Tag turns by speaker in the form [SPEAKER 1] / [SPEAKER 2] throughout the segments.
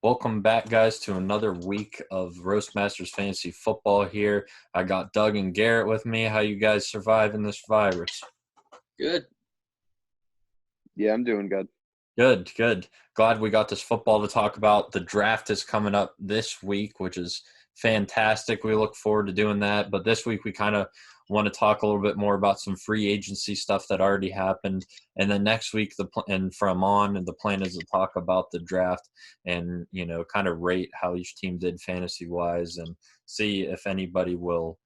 [SPEAKER 1] Welcome back, guys, to another week of Roast Masters Fantasy Football here. I got Doug and Garrett with me. How you guys surviving this virus?
[SPEAKER 2] Good.
[SPEAKER 3] Yeah, I'm doing good.
[SPEAKER 1] Good, good. Glad we got this football to talk about. The draft is coming up this week, which is fantastic. We look forward to doing that. But this week we kind of want to talk a little bit more about some free agency stuff that already happened. And then next week, and from on, the plan is to talk about the draft and, kind of rate how each team did fantasy-wise and see if anybody will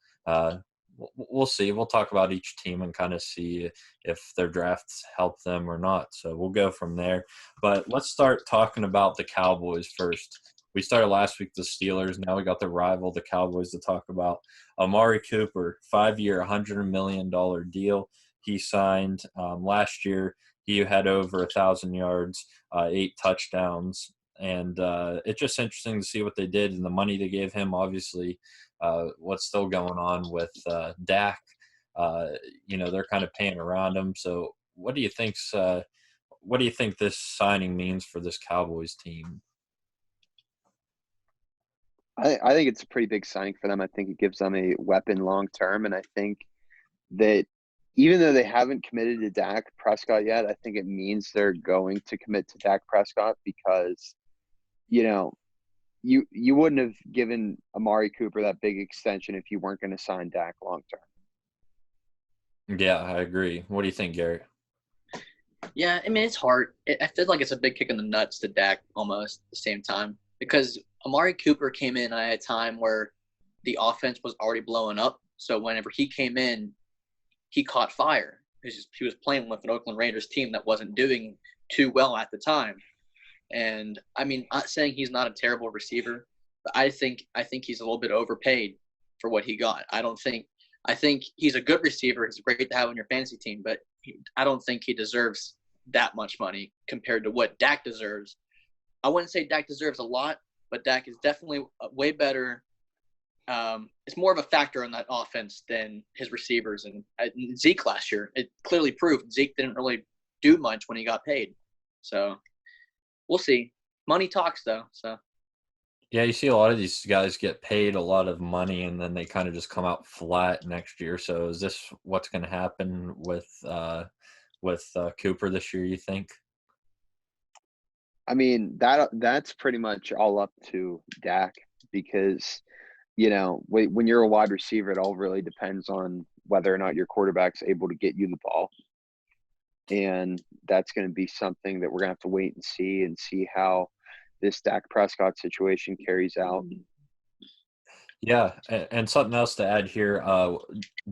[SPEAKER 1] we'll see. We'll talk about each team and kind of see if their drafts help them or not. So we'll go from there. But let's start talking about the Cowboys first. We started last week the Steelers. Now we got the rival, the Cowboys, to talk about. Amari Cooper, 5-year, $100 million deal he signed last year. He had over 1,000 yards, 8 touchdowns. And it's just interesting to see what they did and the money they gave him. Obviously, what's still going on with Dak. They're kind of paying around him. So what do you think this signing means for this Cowboys team?
[SPEAKER 3] I think it's a pretty big signing for them. I think it gives them a weapon long term, and I think that even though they haven't committed to Dak Prescott yet, I think it means they're going to commit to Dak Prescott because, you wouldn't have given Amari Cooper that big extension if you weren't going to sign Dak long term.
[SPEAKER 1] Yeah, I agree. What do you think, Gary?
[SPEAKER 2] Yeah, I mean, it's hard. I feel like it's a big kick in the nuts to Dak almost at the same time because Amari Cooper came in at a time where the offense was already blowing up. So whenever he came in, he caught fire. He was playing with an Oakland Raiders team that wasn't doing too well at the time. And I mean, not saying he's not a terrible receiver, but I think he's a little bit overpaid for what he got. I think he's a good receiver. He's great to have on your fantasy team, but I don't think he deserves that much money compared to what Dak deserves. I wouldn't say Dak deserves a lot, but Dak is definitely way better. It's more of a factor in that offense than his receivers and Zeke last year. It clearly proved Zeke didn't really do much when he got paid. So we'll see. Money talks, though. So
[SPEAKER 1] yeah, you see a lot of these guys get paid a lot of money and then they kind of just come out flat next year. So is this what's going to happen with Cooper this year, you think?
[SPEAKER 3] I mean, that's pretty much all up to Dak because, when you're a wide receiver, it all really depends on whether or not your quarterback's able to get you the ball. And that's going to be something that we're going to have to wait and see how this Dak Prescott situation carries out.
[SPEAKER 1] Yeah, and something else to add here,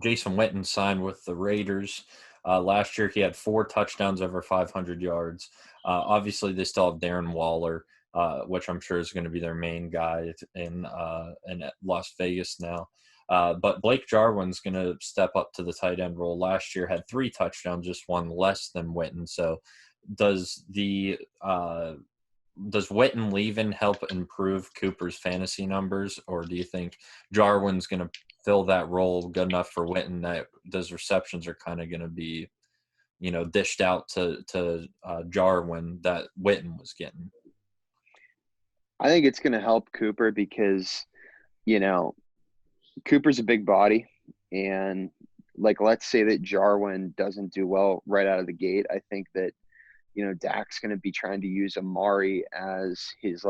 [SPEAKER 1] Jason Witten signed with the Raiders. Last year he had 4 touchdowns over 500 yards. Obviously, they still have Darren Waller, which I'm sure is going to be their main guy in Las Vegas now. But Blake Jarwin's going to step up to the tight end role. Last year had 3 touchdowns, just 1 less than Witten. So does Witten leaving help improve Cooper's fantasy numbers, or do you think Jarwin's going to fill that role good enough for Witten that those receptions are kind of going to be, dished out to Jarwin that Witten was getting?
[SPEAKER 3] I think it's going to help Cooper because, Cooper's a big body, and let's say that Jarwin doesn't do well right out of the gate. I think that Dak's going to be trying to use Amari as his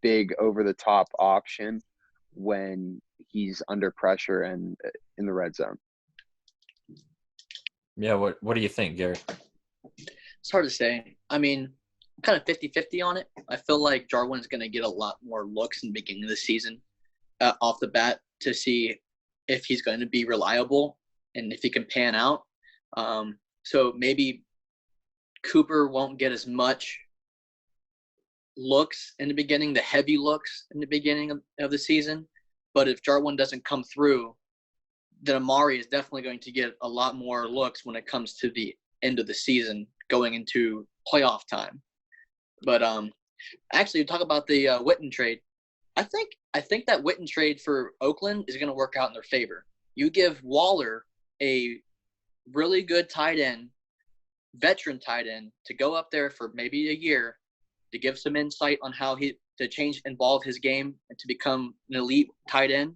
[SPEAKER 3] big over the top option when he's under pressure and in the red zone.
[SPEAKER 1] Yeah. What do you think, Gary?
[SPEAKER 2] it's hard to say. I mean, I'm kind of 50-50 on it. I feel like Jarwin's going to get a lot more looks in the beginning of the season off the bat to see if he's going to be reliable and if he can pan out. So maybe Cooper won't get as much looks in the beginning, the heavy looks in the beginning of the season. But if Jarwin doesn't come through, then Amari is definitely going to get a lot more looks when it comes to the end of the season going into playoff time. But actually, talk about the Witten trade. I think that Witten trade for Oakland is going to work out in their favor. You give Waller a really good tight end, veteran tight end, to go up there for maybe a year to give some insight on how involve his game and to become an elite tight end,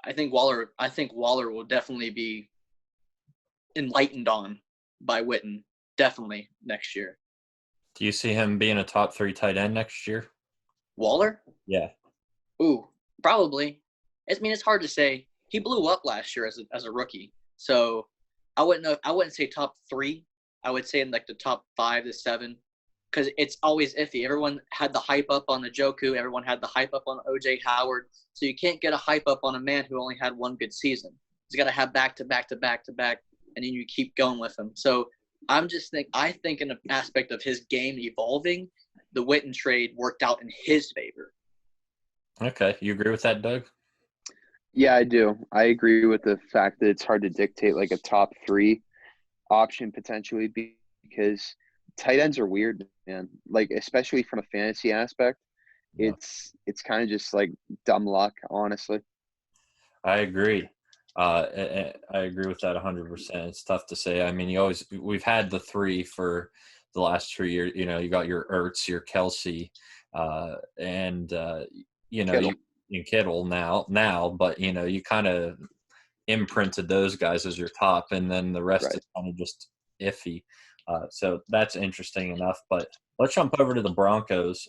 [SPEAKER 2] I think Waller will definitely be enlightened on by Witten, definitely next year.
[SPEAKER 1] Do you see him being a top 3 tight end next year?
[SPEAKER 2] Waller?
[SPEAKER 1] Yeah.
[SPEAKER 2] Ooh, probably. I mean, it's hard to say. He blew up last year as a rookie, so I wouldn't say top 3. I would say in like the top 5 to 7, because it's always iffy. Everyone had the hype up on Njoku. Everyone had the hype up on O.J. Howard. So you can't get a hype up on a man who only had one good season. He's got to have back to back to back to back, and then you keep going with him. So I think in the aspect of his game evolving, the Witten trade worked out in his favor.
[SPEAKER 1] Okay. You agree with that, Doug?
[SPEAKER 3] Yeah, I do. I agree with the fact that it's hard to dictate like a top 3 option potentially because tight ends are weird, man. Like especially from a fantasy aspect,
[SPEAKER 1] Yeah.
[SPEAKER 3] it's kind of just like dumb luck, honestly.
[SPEAKER 1] I agree. I agree with that 100%. It's tough to say. I mean, we've had the 3 for the last 3 years. You know, you got your Ertz, your Kelsey, and you know,
[SPEAKER 3] Kittle.
[SPEAKER 1] you Kittle now, but you know, you kind of imprinted those guys as your top, and then the rest
[SPEAKER 3] Right.
[SPEAKER 1] is kind of just iffy. So that's interesting enough. But let's jump over to the Broncos.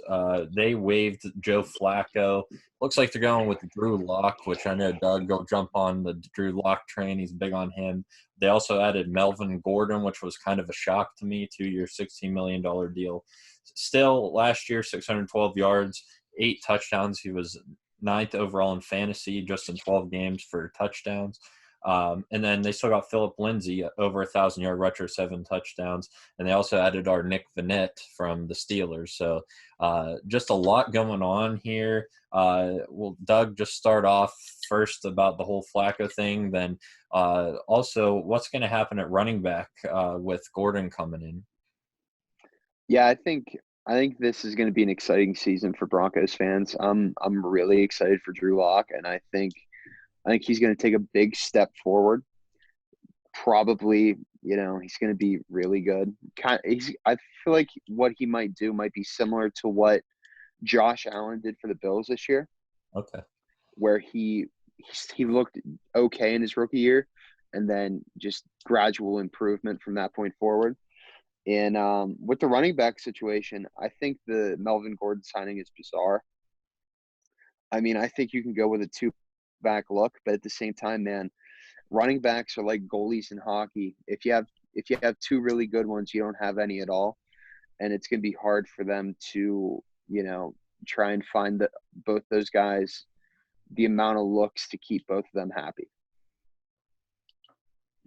[SPEAKER 1] They waived Joe Flacco. Looks like they're going with Drew Lock, which I know Doug will jump on the Drew Lock train. He's big on him. They also added Melvin Gordon, which was kind of a shock to me, 2-year, $16 million deal. Still, last year, 612 yards, 8 touchdowns. He was 9th overall in fantasy, just in 12 games for touchdowns. And then they still got Philip Lindsay, over 1,000-yard retro, 7 touchdowns. And they also added our Nick Vannett from the Steelers. So just a lot going on here. Well, Doug, just start off first about the whole Flacco thing. Then also what's going to happen at running back with Gordon coming in?
[SPEAKER 3] Yeah, I think this is going to be an exciting season for Broncos fans. I'm really excited for Drew Lock, and I think he's going to take a big step forward. Probably, he's going to be really good. I feel like what he might do might be similar to what Josh Allen did for the Bills this year,
[SPEAKER 1] Okay.
[SPEAKER 3] where he looked okay in his rookie year, and then just gradual improvement from that point forward. And with the running back situation, I think the Melvin Gordon signing is bizarre. I mean, I think you can go with a 2-back look, but at the same time, man, running backs are like goalies in hockey. If you have 2 really good ones, you don't have any at all, and it's going to be hard for them to, try and find both those guys the amount of looks to keep both of them happy.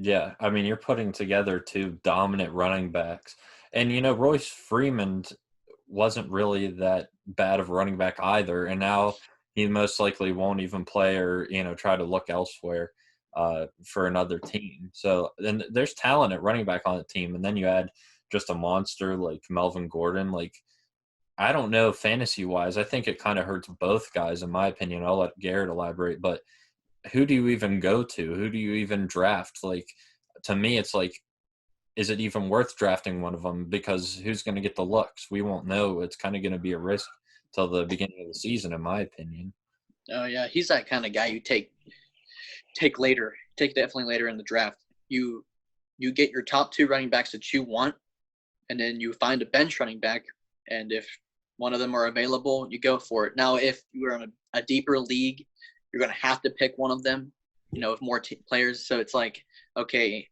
[SPEAKER 1] Yeah, I mean, you're putting together 2 dominant running backs. And, Royce Freeman wasn't really that bad of a running back either. And now he most likely won't even play or, try to look elsewhere for another team. So then there's talent at running back on the team. And then you add just a monster like Melvin Gordon. Like, I don't know, fantasy-wise, I think it kind of hurts both guys, in my opinion. I'll let Garrett elaborate. But who do you even go to? Who do you even draft? Like, to me, it's like, is it even worth drafting one of them? Because who's going to get the looks? We won't know. It's kind of going to be a risk till the beginning of the season, in my opinion.
[SPEAKER 2] Oh yeah, he's that kind of guy you take later, take definitely later in the draft. You get your top 2 running backs that you want, and then you find a bench running back, and if one of them are available, you go for it. Now, if you're in a deeper league, you're going to have to pick one of them, with more players. So it's like, okay,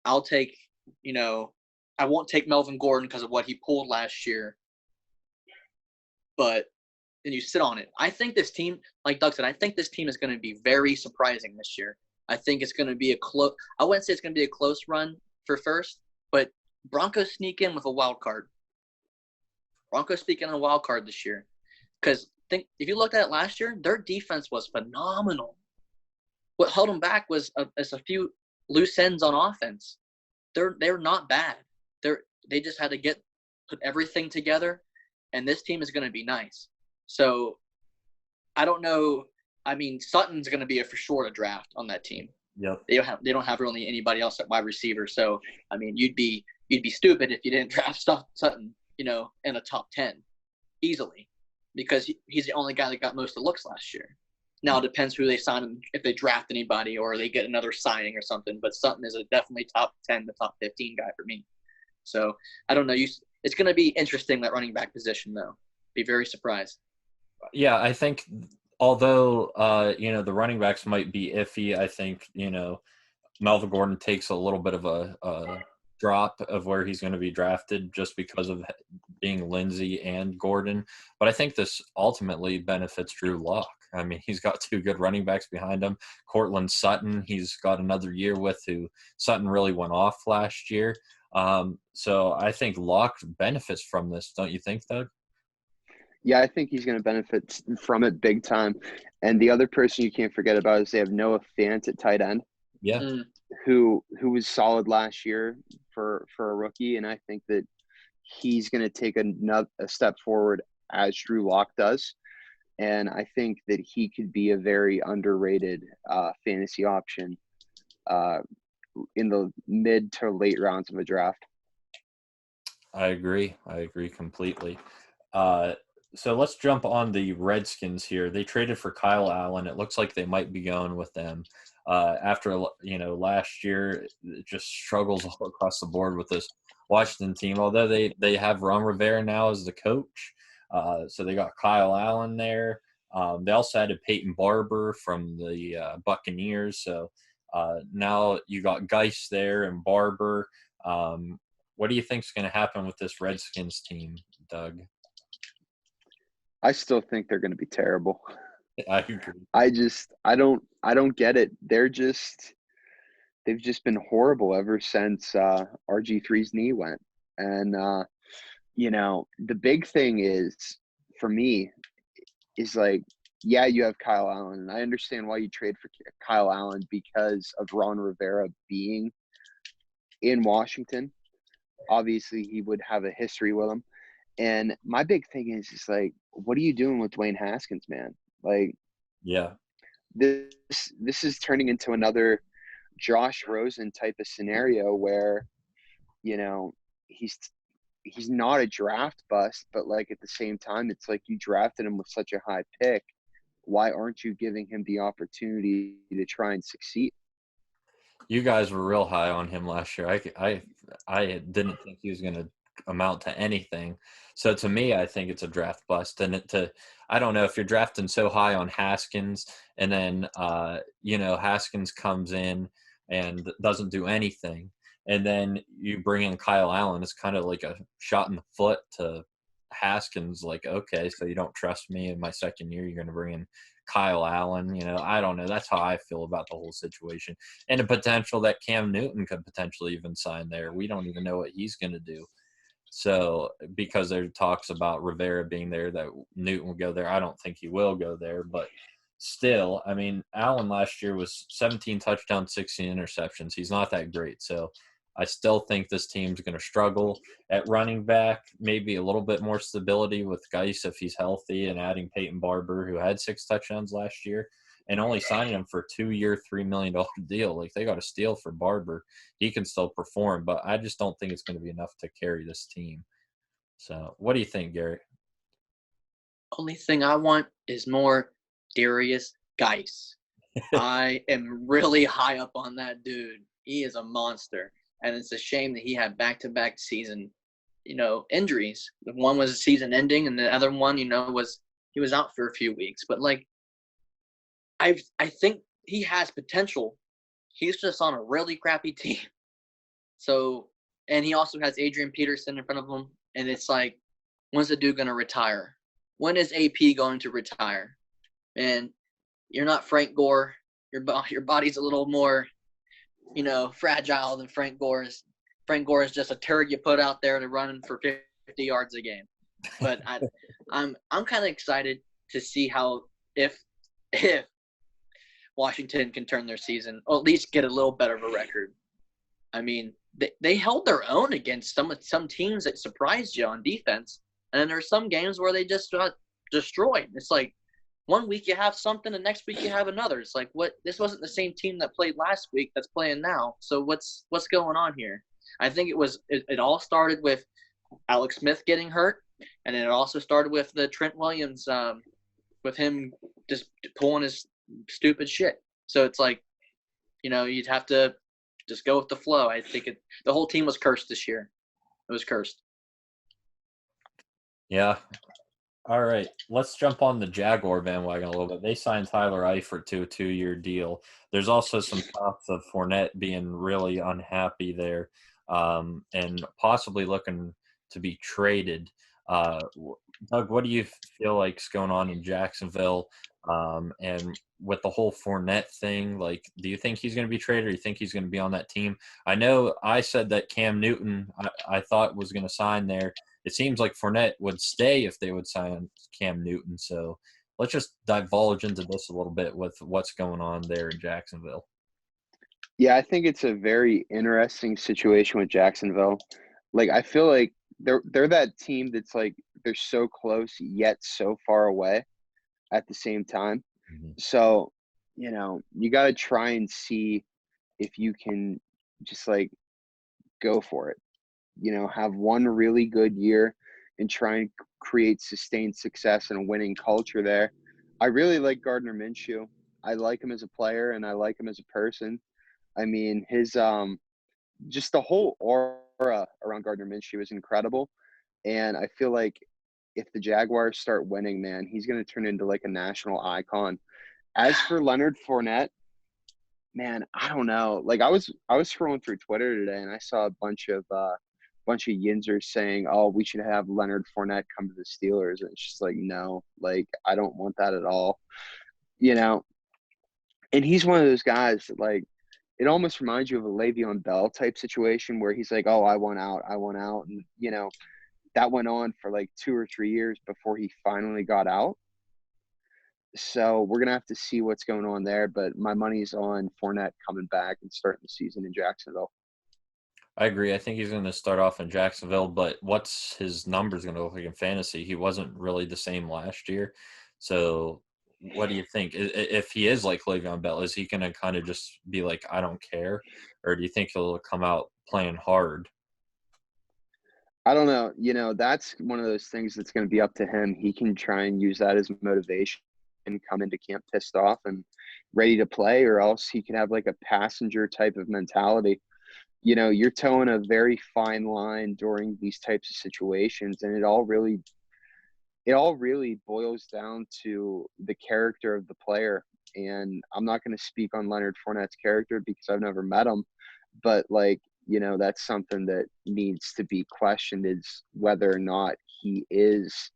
[SPEAKER 2] I'll take, I won't take Melvin Gordon because of what he pulled last year, but then you sit on it. I think this team, like Doug said, I think this team is going to be very surprising this year. I think it's going to be I wouldn't say it's going to be a close run for first, but Broncos sneak in with a wild card. Broncos sneak in a wild card this year. Because if you looked at it last year, their defense was phenomenal. What held them back was a few loose ends on offense. They're not bad. They just had to put everything together, and this team is going to be nice. So I don't know. I mean, Sutton's going to be for sure a draft on that team.
[SPEAKER 1] Yep.
[SPEAKER 2] They don't have really anybody else at wide receiver. So I mean, you'd be stupid if you didn't draft Sutton, in a top 10 easily. because he's the only guy that got most of the looks last year. Now it depends who they sign him, if they draft anybody or they get another signing or something. But Sutton is a definitely top 10 to top 15 guy for me. So I don't know. It's going to be interesting, that running back position, though. Be very surprised.
[SPEAKER 1] Yeah, I think although the running backs might be iffy, I think Melvin Gordon takes a little bit of a drop of where he's going to be drafted just because of being Lindsey and Gordon. But I think this ultimately benefits Drew Lock. I mean, he's got two good running backs behind him. Cortland Sutton, he's got another year with, who Sutton really went off last year. So I think Lock benefits from this, don't you think, Doug?
[SPEAKER 3] Yeah, I think he's going to benefit from it big time. And the other person you can't forget about is they have Noah Fant at tight end.
[SPEAKER 1] Yeah.
[SPEAKER 3] Who was solid last year for a rookie, and I think that he's going to take a step forward as Drew Lock does, and I think that he could be a very underrated fantasy option in the mid to late rounds of a draft.
[SPEAKER 1] I agree completely. So let's jump on the Redskins here. They traded for Kyle Allen. It looks like they might be going with them. After last year, it just struggles all across the board with this Washington team. Although they have Ron Rivera now as the coach, so they got Kyle Allen there. They also added Peyton Barber from the Buccaneers. So now you got Geis there and Barber. What do you think is going to happen with this Redskins team, Doug?
[SPEAKER 3] I still think they're going to be terrible.
[SPEAKER 1] I agree.
[SPEAKER 3] I don't get it. They've just been horrible ever since RG3's knee went. And the big thing is for me is like, yeah, you have Kyle Allen, and I understand why you trade for Kyle Allen because of Ron Rivera being in Washington. Obviously, he would have a history with him. And my big thing is just like, what are you doing with Dwayne Haskins, man? Like,
[SPEAKER 1] yeah,
[SPEAKER 3] this is turning into another Josh Rosen type of scenario where, he's not a draft bust, but like at the same time, it's like you drafted him with such a high pick. Why aren't you giving him the opportunity to try and succeed?
[SPEAKER 1] You guys were real high on him last year. I didn't think he was going to amount to anything. So to me, I think it's a draft bust. And I don't know if you're drafting so high on Haskins and then, Haskins comes in and doesn't do anything. And then you bring in Kyle Allen. It's kind of like a shot in the foot to Haskins. Like, okay, so you don't trust me in my second year. You're going to bring in Kyle Allen. I don't know. That's how I feel about the whole situation. And the potential that Cam Newton could potentially even sign there. We don't even know what he's going to do. So because there are talks about Rivera being there, that Newton will go there. I don't think he will go there, but still, I mean, Allen last year was 17 touchdowns, 16 interceptions. He's not that great. So I still think this team's going to struggle at running back, maybe a little bit more stability with Geis if he's healthy, and adding Peyton Barber, who had 6 touchdowns last year, and only signing him for a 2-year, $3 million deal. Like, they got a steal for Barber. He can still perform, but I just don't think it's going to be enough to carry this team. So what do you think, Garrett?
[SPEAKER 2] Only thing I want is more Darius Geis. I am really high up on that dude. He is a monster. And it's a shame that he had back-to-back season, injuries. The one was season ending, and the other one, he was out for a few weeks. But I think he has potential. He's just on a really crappy team. So, and he also has Adrian Peterson in front of him, and it's like, when's the dude going to retire? When is AP going to retire? And you're not Frank Gore. Your body's a little more fragile than Frank Gore's. Frank Gore is just a turd you put out there to run for 50 yards a game. But I'm kind of excited to see how if Washington can turn their season, or at least get a little better of a record. I mean, they held their own against some teams that surprised you on defense, and then there's some games where they just got destroyed. It's like, one week you have something, and next week you have another. It's like, what? This wasn't the same team that played last week that's playing now. So what's going on here? I think it all started with Alex Smith getting hurt, And then it also started with the Trent Williams, with him just pulling his stupid shit. So it's like, you'd have to just go with the flow. I think the whole team was cursed this year. It was cursed.
[SPEAKER 1] Yeah. All right, let's jump on the Jaguar bandwagon a little bit. They signed Tyler Eifert to a 2-year deal. There's also some talks of Fournette being really unhappy there, and possibly looking to be traded. Doug, what do you feel like's going on in Jacksonville? And with the whole Fournette thing, like, do you think he's going to be traded, or do you think he's going to be on that team? I know I said that Cam Newton, I thought was going to sign there. It seems like Fournette would stay if they would sign Cam Newton. So let's just divulge into this a little bit with what's going on there in Jacksonville.
[SPEAKER 3] Yeah, I think it's a very interesting situation with Jacksonville. Like, I feel like they're that team that's like they're so close yet so far away at the same time.
[SPEAKER 1] Mm-hmm.
[SPEAKER 3] So, you got to try and see if you can just like go for it. Have one really good year and try and create sustained success and a winning culture there. I really like Gardner Minshew. I like him as a player and I like him as a person. I mean, his just the whole aura around Gardner Minshew is incredible. And I feel like if the Jaguars start winning, man, he's going to turn into like a national icon. As for Leonard Fournette, man, I don't know. Like I was scrolling through Twitter today and I saw a bunch of Yinzers saying, "Oh, we should have Leonard Fournette come to the Steelers." And it's just like, no, like I don't want that at all. And he's one of those guys that like it almost reminds you of a Le'Veon Bell type situation where he's like, "Oh, I want out," and that went on for like 2 or 3 years before he finally got out. So we're gonna have to see what's going on there, but my money's on Fournette coming back and starting the season in Jacksonville.
[SPEAKER 1] I agree. I think he's going to start off in Jacksonville, but what's his numbers going to look like in fantasy? He wasn't really the same last year. So what do you think? If he is like Le'Veon Bell, is he going to kind of just be like, I don't care? Or do you think he'll come out playing hard?
[SPEAKER 3] I don't know. That's one of those things that's going to be up to him. He can try and use that as motivation and come into camp pissed off and ready to play, or else he can have like a passenger type of mentality. You're towing a very fine line during these types of situations, and it all really boils down to the character of the player. And I'm not going to speak on Leonard Fournette's character because I've never met him, but like, that's something that needs to be questioned, is whether or not he is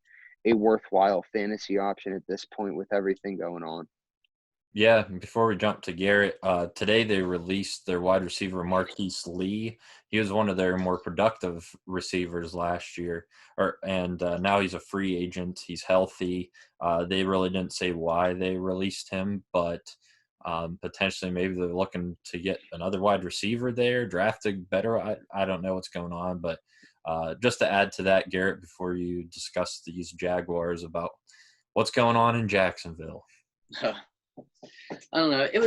[SPEAKER 3] a worthwhile fantasy option at this point with everything going on.
[SPEAKER 1] Yeah, before we jump to Garrett, today they released their wide receiver Marquise Lee. He was one of their more productive receivers last year, and now he's a free agent. He's healthy. They really didn't say why they released him, but potentially maybe they're looking to get another wide receiver there, drafted better. I don't know what's going on, but just to add to that, Garrett, before you discuss these Jaguars, about what's going on in Jacksonville.
[SPEAKER 2] I don't know. It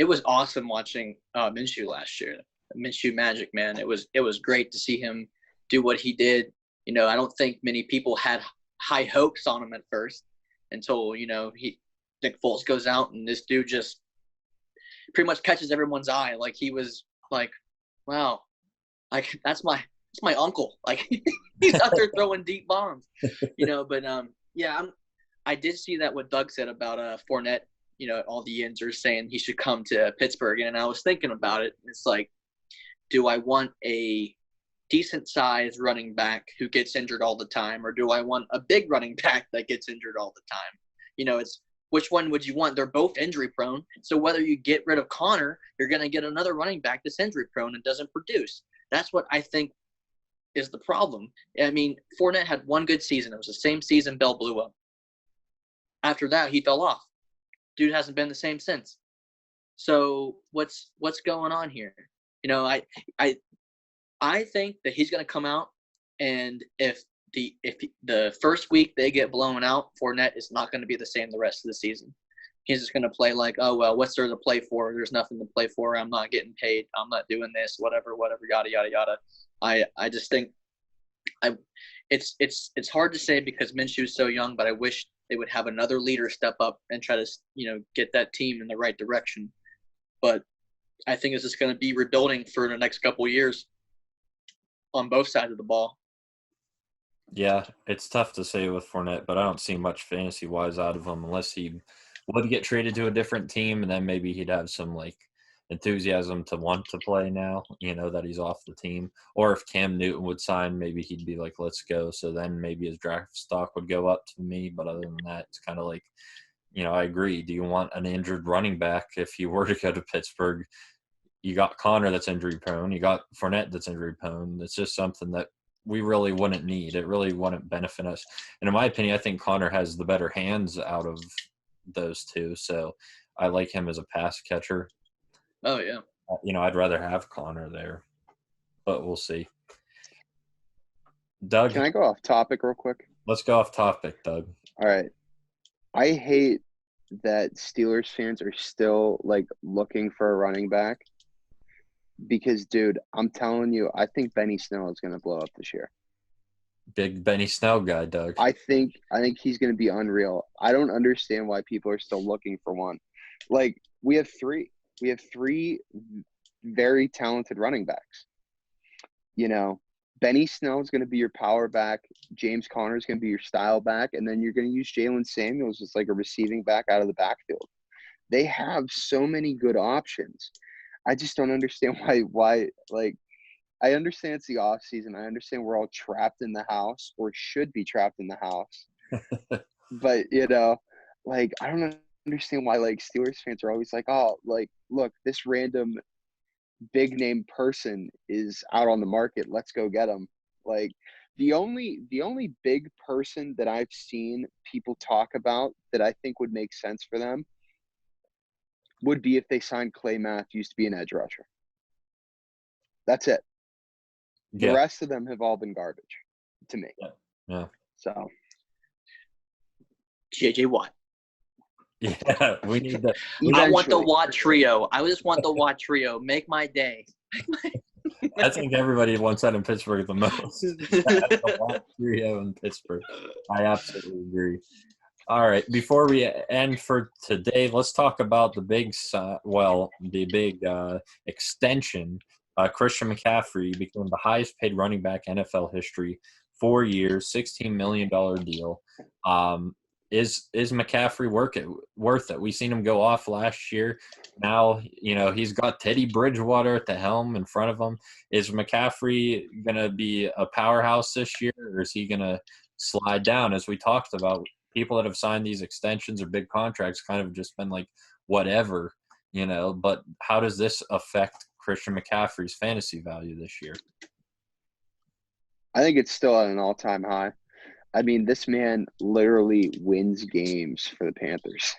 [SPEAKER 2] was awesome watching Minshew last year. Minshew Magic, man. It was great to see him do what he did. I don't think many people had high hopes on him at first until Nick Foles goes out and this dude just pretty much catches everyone's eye. Like he was like, wow, like that's my uncle. Like he's out there throwing deep bombs, But yeah, I did see that what Doug said about Fournette. All the Yins are saying he should come to Pittsburgh. And I was thinking about it. It's like, do I want a decent sized running back who gets injured all the time, or do I want a big running back that gets injured all the time? It's which one would you want? They're both injury prone. So whether you get rid of Connor, you're going to get another running back that's injury prone and doesn't produce. That's what I think is the problem. I mean, Fournette had one good season. It was the same season Bell blew up. After that, he fell off. Dude hasn't been the same since. So what's going on here? I think that he's going to come out, and if the first week they get blown out, Fournette is not going to be the same the rest of the season. He's just going to play like, oh well, what's there to play for? There's nothing to play for. I'm not getting paid. I'm not doing this. Whatever. Yada yada yada. I just think It's hard to say because Minshew's so young, but I wish they would have another leader step up and try to get that team in the right direction. But I think it's just going to be rebuilding for the next couple of years on both sides of the ball.
[SPEAKER 1] Yeah, it's tough to say with Fournette, but I don't see much fantasy-wise out of him unless he would get traded to a different team, and then maybe he'd have some, enthusiasm to want to play now, that he's off the team. Or if Cam Newton would sign, maybe he'd be like, let's go. So then maybe his draft stock would go up to me. But other than that, it's kind of like, I agree. Do you want an injured running back if you were to go to Pittsburgh? You got Connor that's injury-prone. You got Fournette that's injury-prone. It's just something that we really wouldn't need. It really wouldn't benefit us. And in my opinion, I think Connor has the better hands out of those two. So I like him as a pass catcher.
[SPEAKER 2] Oh, yeah.
[SPEAKER 1] I'd rather have Connor there, but we'll see. Doug?
[SPEAKER 3] Can I go off topic real quick?
[SPEAKER 1] Let's go off topic, Doug.
[SPEAKER 3] All right. I hate that Steelers fans are still, looking for a running back because, dude, I'm telling you, I think Benny Snell is going to blow up this year.
[SPEAKER 1] Big Benny Snell guy, Doug.
[SPEAKER 3] I think he's going to be unreal. I don't understand why people are still looking for one. We have three. We have three very talented running backs. Benny Snell is going to be your power back. James Conner is going to be your style back. And then you're going to use Jalen Samuels as like a receiving back out of the backfield. They have so many good options. I just don't understand why I understand it's the off season. I understand we're all trapped in the house or should be trapped in the house. But, I don't understand why Steelers fans are always like, oh, look, this random big name person is out on the market. Let's go get him. The only big person that I've seen people talk about that I think would make sense for them would be if they signed Clay Matthews to be an edge rusher. That's it. The rest of them have all been garbage to me.
[SPEAKER 1] Yeah.
[SPEAKER 3] So
[SPEAKER 2] JJ Watt.
[SPEAKER 1] Yeah, we need that.
[SPEAKER 2] I want the Watt trio. I just want the Watt trio. Make my day.
[SPEAKER 1] I think everybody wants that in Pittsburgh the most. The Watt trio in Pittsburgh. I absolutely agree. All right, before we end for today, let's talk about the big extension. Christian McCaffrey became the highest paid running back in NFL history. 4 years, $16 million deal. Is McCaffrey worth it? We've seen him go off last year. Now, he's got Teddy Bridgewater at the helm in front of him. Is McCaffrey going to be a powerhouse this year, or is he going to slide down? As we talked about, people that have signed these extensions or big contracts kind of just been like, whatever, but how does this affect Christian McCaffrey's fantasy value this year?
[SPEAKER 3] I think it's still at an all-time high. I mean, this man literally wins games for the Panthers.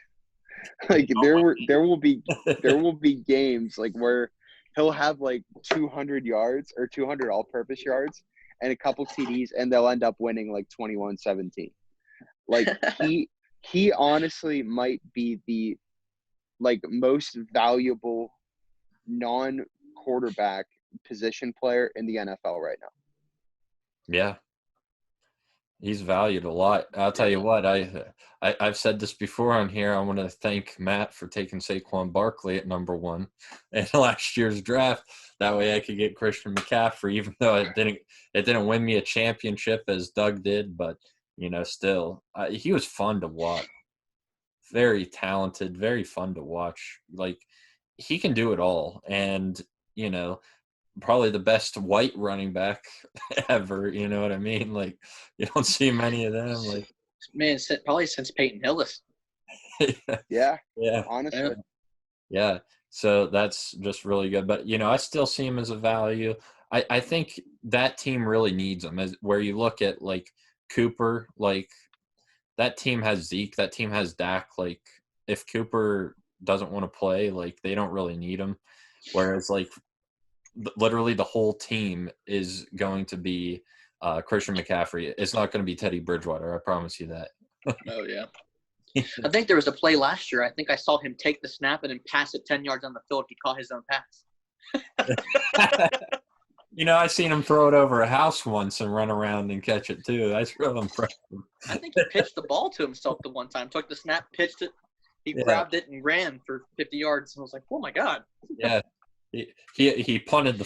[SPEAKER 3] There will be games where he'll have 200 yards or 200 all-purpose yards and a couple TDs, and they'll end up winning 21-17. He honestly might be the most valuable non-quarterback position player in the NFL right now.
[SPEAKER 1] Yeah. He's valued a lot. I'll tell you what, I've said this before on here. I want to thank Matt for taking Saquon Barkley at number 1 in last year's draft. That way I could get Christian McCaffrey, even though it didn't win me a championship as Doug did, but still, he was fun to watch. Very talented, very fun to watch. He can do it all, and probably the best white running back ever. You know what I mean? You don't see many of them.
[SPEAKER 2] Man, probably since Peyton Hillis.
[SPEAKER 3] Yeah.
[SPEAKER 2] Honestly.
[SPEAKER 1] Yeah. So that's just really good. But I still see him as a value. I think that team really needs him. Where you look at Cooper, that team has Zeke, that team has Dak. If Cooper doesn't want to play, they don't really need him. Whereas literally the whole team is going to be Christian McCaffrey. It's not going to be Teddy Bridgewater. I promise you that.
[SPEAKER 2] Oh, yeah. I think there was a play last year. I think I saw him take the snap and then pass it 10 yards on the field. He caught his own pass.
[SPEAKER 1] I seen him throw it over a house once and run around and catch it too. That's real impressive.
[SPEAKER 2] I think he pitched the ball to himself the one time. Took the snap, pitched it. He
[SPEAKER 1] Yeah,
[SPEAKER 2] grabbed it and ran for 50 yards. And I was like, oh my god.
[SPEAKER 1] yeah. He punted the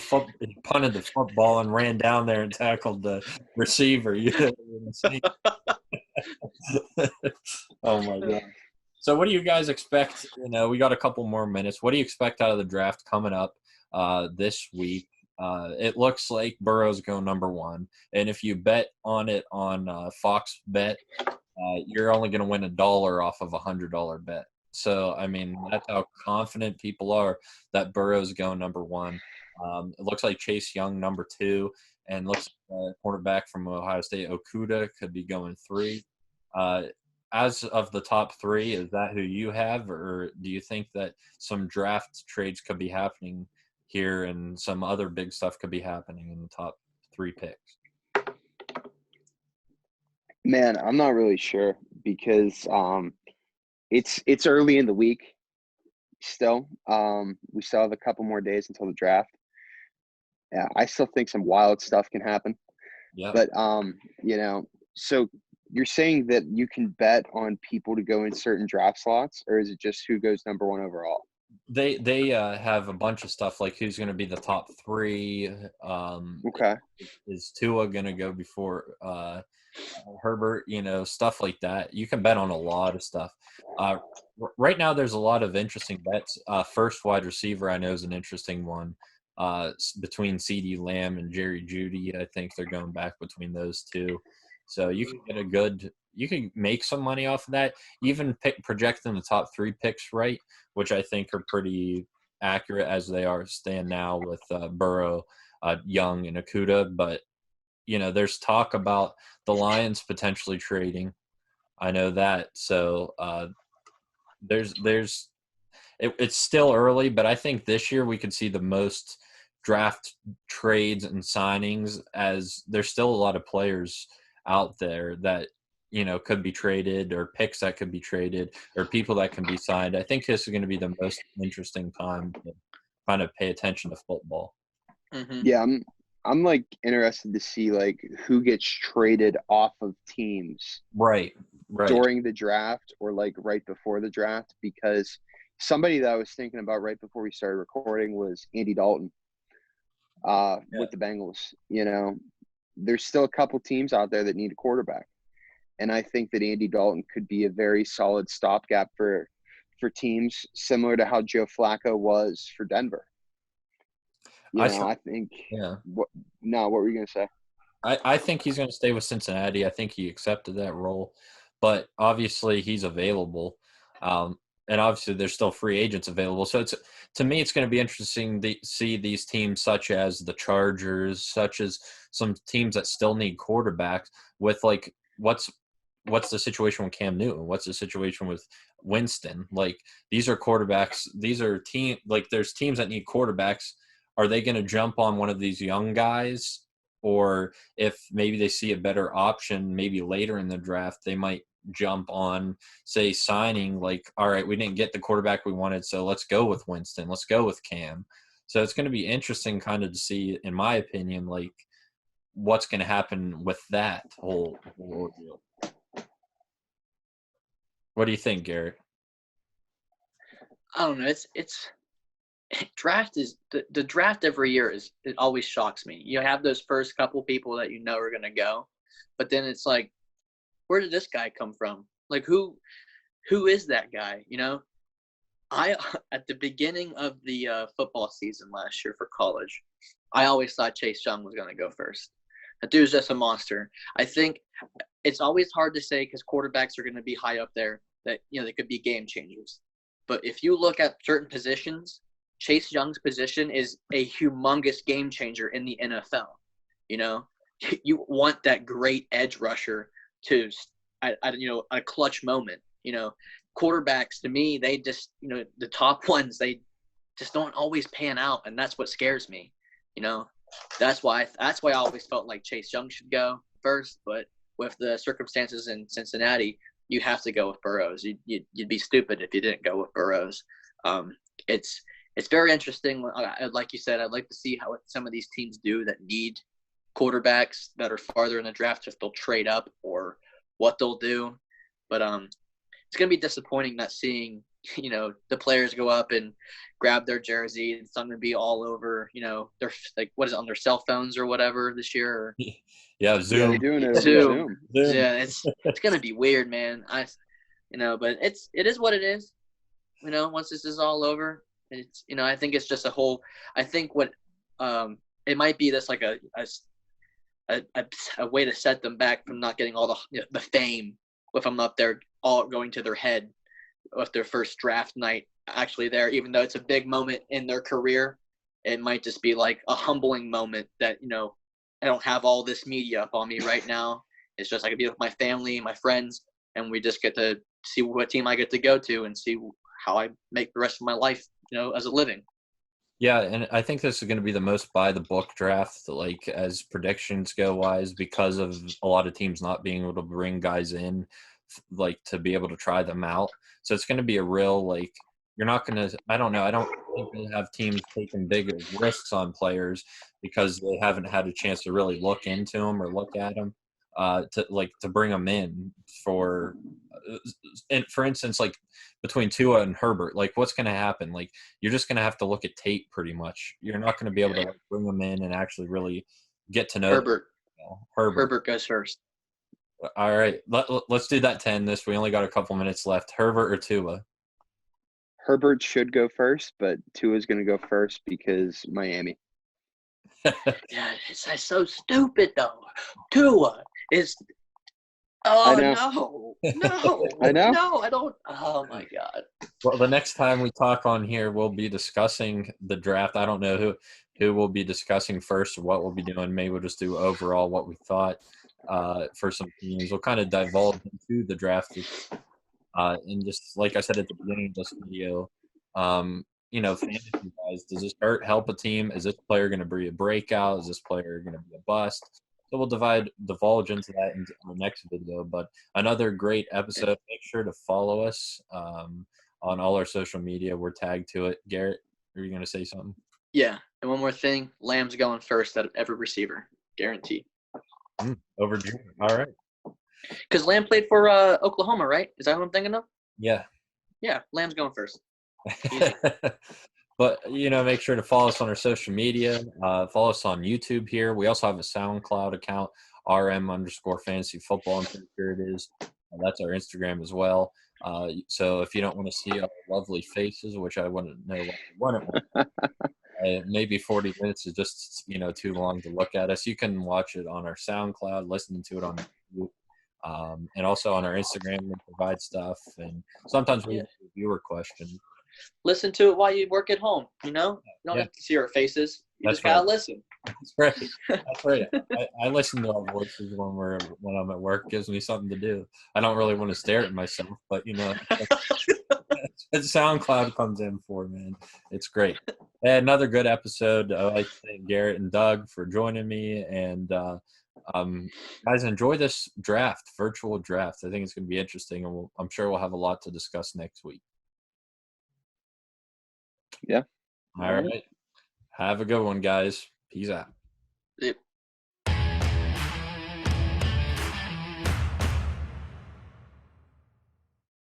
[SPEAKER 1] football and ran down there and tackled the receiver. Oh my god. So what do you guys expect? We got a couple more minutes. What do you expect out of the draft coming up this week? It looks like Burrow's going number one, and if you bet on it on Fox Bet, you're only going to win $1 off of $100 bet. So I mean, that's how confident people are that Burrow's going number one. It looks like Chase Young number two, and looks like quarterback from Ohio State Okuda could be going three. As of the top three, is that who you have, or do you think that some draft trades could be happening here and some other big stuff could be happening in the top three picks?
[SPEAKER 3] Man, I'm not really sure because it's early in the week still. We still have a couple more days until the draft. Yeah, I still think some wild stuff can happen.
[SPEAKER 1] Yeah.
[SPEAKER 3] But so you're saying that you can bet on people to go in certain draft slots, or is it just who goes number one overall?
[SPEAKER 1] They have a bunch of stuff like who's going to be the top three.
[SPEAKER 3] Okay.
[SPEAKER 1] Is Tua going to go before Herbert? Stuff like that. You can bet on a lot of stuff. Right now, there's a lot of interesting bets. First wide receiver, I know, is an interesting one. Between CeeDee Lamb and Jerry Jeudy, I think they're going back between those two. So you can get you can make some money off of that. Even projecting the top three picks right, which I think are pretty accurate as they stand now with Burrow, Young, and Okuda. But there's talk about the Lions potentially trading. I know that. So it's still early, but I think this year we could see the most draft trades and signings, as there's still a lot of players out there that could be traded, or picks that could be traded, or people that can be signed. I think this is going to be the most interesting time to kind of pay attention to football.
[SPEAKER 2] Mm-hmm.
[SPEAKER 3] Yeah, I'm like interested to see like who gets traded off of teams
[SPEAKER 1] right
[SPEAKER 3] during the draft or like right before the draft, because somebody that I was thinking about right before we started recording was Andy Dalton with the Bengals. There's still a couple teams out there that need a quarterback. And I think that Andy Dalton could be a very solid stopgap for teams, similar to how Joe Flacco was for Denver. I think
[SPEAKER 1] yeah.
[SPEAKER 3] What were you going to say?
[SPEAKER 1] I think he's going to stay with Cincinnati. I think he accepted that role, but obviously he's available. And obviously there's still free agents available. So to me, it's going to be interesting to see these teams such as the Chargers, such as some teams that still need quarterbacks, with like, what's the situation with Cam Newton? What's the situation with Winston? Like, these are quarterbacks. These are there's teams that need quarterbacks. Are they going to jump on one of these young guys? Or if maybe they see a better option maybe later in the draft, they might jump on, say, signing like, all right, we didn't get the quarterback we wanted, so let's go with Winston. Let's go with Cam. So it's going to be interesting kind of to see, in my opinion, like what's going to happen with that whole ordeal. What do you think, Garrett?
[SPEAKER 2] I don't know. It's draft is the draft every year it always shocks me. You have those first couple people that are going to go, but then it's like, where did this guy come from? Like, who is that guy? I at the beginning of the football season last year for college, I always thought Chase Young was going to go first. That dude's just a monster. I think it's always hard to say because quarterbacks are going to be high up there that they could be game changers. But if you look at certain positions, Chase Young's position is a humongous game changer in the NFL. You want that great edge rusher to, a clutch moment. Quarterbacks, to me, they just, the top ones, they just don't always pan out, and that's what scares me. That's why I always felt like Chase Young should go first. But with the circumstances in Cincinnati, you have to go with Burrows. You'd be stupid if you didn't go with Burrows. it's very interesting. Like you said, I'd like to see how some of these teams do that need quarterbacks that are farther in the draft, if they'll trade up or what they'll do. But it's going to be disappointing not seeing, the players go up and grab their jersey. It's not going to be all over, their what is it, on their cell phones or whatever this year. Or,
[SPEAKER 1] Yeah,
[SPEAKER 3] Yeah,
[SPEAKER 1] Zoom.
[SPEAKER 3] they're doing it over
[SPEAKER 2] Zoom.
[SPEAKER 3] Zoom.
[SPEAKER 2] Yeah, it's going to be weird, man. But it is what it is. Once this is all over, it's I think it's just I think what it might be this like a way to set them back from not getting all the fame if I'm up there all going to their head with their first draft night actually there, even though it's a big moment in their career. It might just be like a humbling moment that I don't have all this media up on me right now. It's just I could be with my family, my friends, and we just get to see what team I get to go to and see how I make the rest of my life, as a living.
[SPEAKER 1] Yeah, and I think this is going to be the most by the book draft, like as predictions go wise, because of a lot of teams not being able to bring guys in, like to be able to try them out. So it's going to be a real like you're not going to. I don't know. I don't think we'll have teams taking big risks on players because they haven't had a chance to really look into them or look at them. To bring them in for, and for instance, like between Tua and Herbert, like what's going to happen? Like you're just going to have to look at tape pretty much. You're not going to be able to like, bring them in and actually really get to know
[SPEAKER 2] Herbert.
[SPEAKER 1] them. Herbert.
[SPEAKER 2] Herbert goes first.
[SPEAKER 1] All right, let's do that 10. We only got a couple minutes left. Herbert or Tua?
[SPEAKER 3] Herbert should go first, but Tua's going to go first because Miami.
[SPEAKER 2] Yeah, it's so stupid though. Tua is.
[SPEAKER 3] I
[SPEAKER 2] Oh
[SPEAKER 3] know.
[SPEAKER 2] no!
[SPEAKER 3] I know.
[SPEAKER 2] No, I don't. Oh my god.
[SPEAKER 1] Well, the next time we talk on here, we'll be discussing the draft. I don't know who we'll be discussing first or what we'll be doing. Maybe we'll just do overall what we thought for some teams. We'll kind of divulge into the draft. And just like I said at the beginning of this video, fantasy guys, does this help a team? Is this player going to be a breakout? Is this player going to be a bust? So we'll divulge into that in the next video. But another great episode. Make sure to follow us on all our social media. We're tagged to it. Garrett, are you going to say something?
[SPEAKER 2] Yeah, and one more thing: Lamb's going first out of every receiver, guaranteed.
[SPEAKER 1] Over June. All right.
[SPEAKER 2] Because Lamb played for Oklahoma, right? Is that what I'm thinking of?
[SPEAKER 1] Yeah.
[SPEAKER 2] Yeah, Lamb's going first.
[SPEAKER 1] But make sure to follow us on our social media. Follow us on YouTube here. We also have a SoundCloud account, RM_fantasy football. I'm pretty sure it is. That's our Instagram as well. So if you don't want to see our lovely faces, which I wouldn't know what maybe 40 minutes is just too long to look at us. You can watch it on our SoundCloud, listen to it on YouTube. And also on our Instagram, we provide stuff, and sometimes we have viewer questions.
[SPEAKER 2] Listen to it while you work at home. You don't have to see our faces. You just gotta listen.
[SPEAKER 1] That's right. That's right. I listen to our voices when I'm at work. It gives me something to do. I don't really want to stare at myself, but SoundCloud comes in for, man. It's great. And another good episode. I'd like to thank Garrett and Doug for joining me, and guys, enjoy this virtual draft. I think it's going to be interesting, and I'm sure we'll have a lot to discuss next week.
[SPEAKER 3] Yeah.
[SPEAKER 1] All right. Have a good one, guys. Peace out.
[SPEAKER 2] Yep.